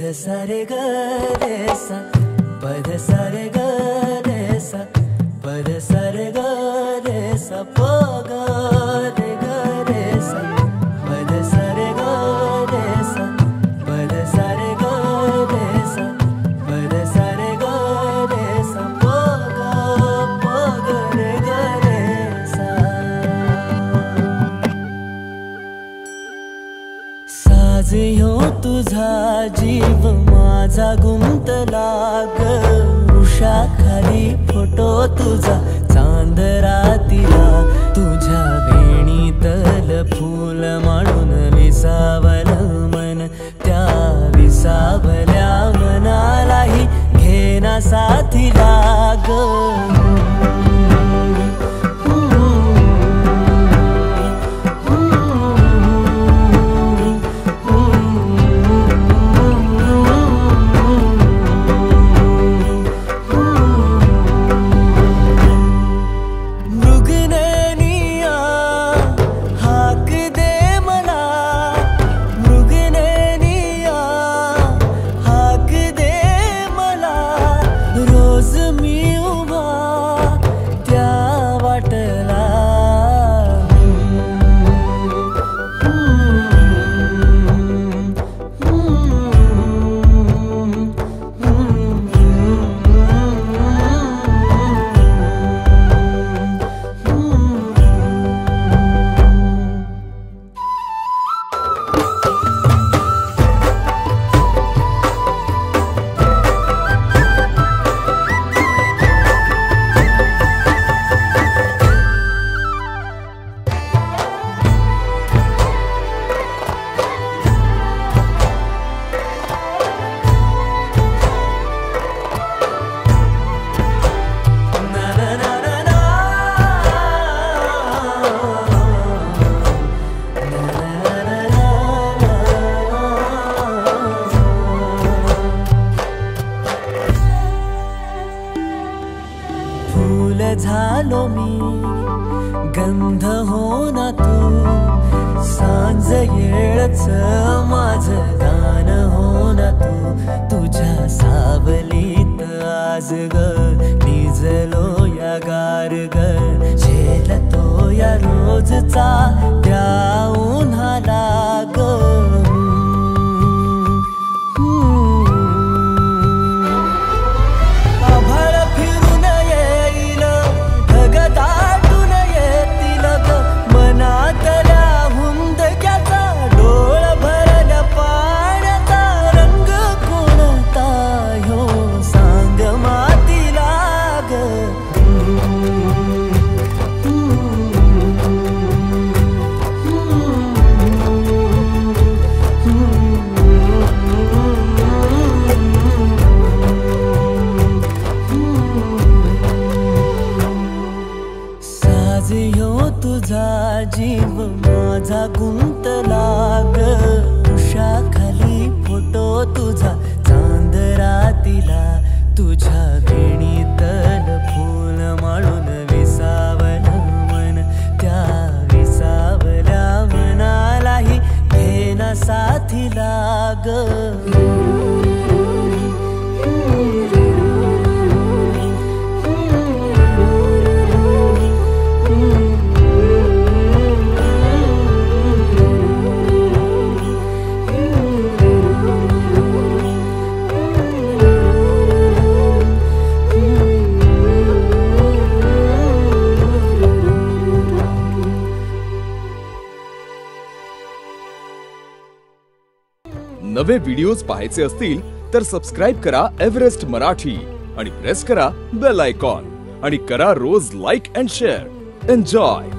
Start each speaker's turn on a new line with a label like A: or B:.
A: सा रे ग रे सा, पद सा रे ग रे सा, पद सा रे ग रे सा, प ग रे ग रे सा, पद सा रे ग रे सा, पद सा रे ग रे सा, पद सा रे ग रे सा, प ग रे ग रे सा। साज ह्यो तुझा जीव माझा गुंतला ग, उषाखाली फोटो तुझा चांद रातीला, तुझ्या वेणीतल फूल म्हणून विसावल मन, त्या विसावल्या मनालाही घेना साथीला ग। झालो मी गंध हो ना तू, सांज येळच माझं गान हो ना तू, तुझ्या सावलीत आज ग निजलो या गार ग, झेलतो या रोजचा त्या उन्हाला ग। तुझा जीव माझा गुंतला ग, उषाखाली फोटो तुझा चांद रातीला, तुझ्या वेणीतल फूल म्हणून विसावल मन, त्या विसावल्या मनालाही घेना साथीला ग।
B: नवे व्हिडिओज पाहायचे असतील तर सबस्क्राइब करा एव्हरेस्ट मराठी आणि प्रेस करा बेल आयकॉन आणि करा रोज लाईक अँड शेअर। एन्जॉय।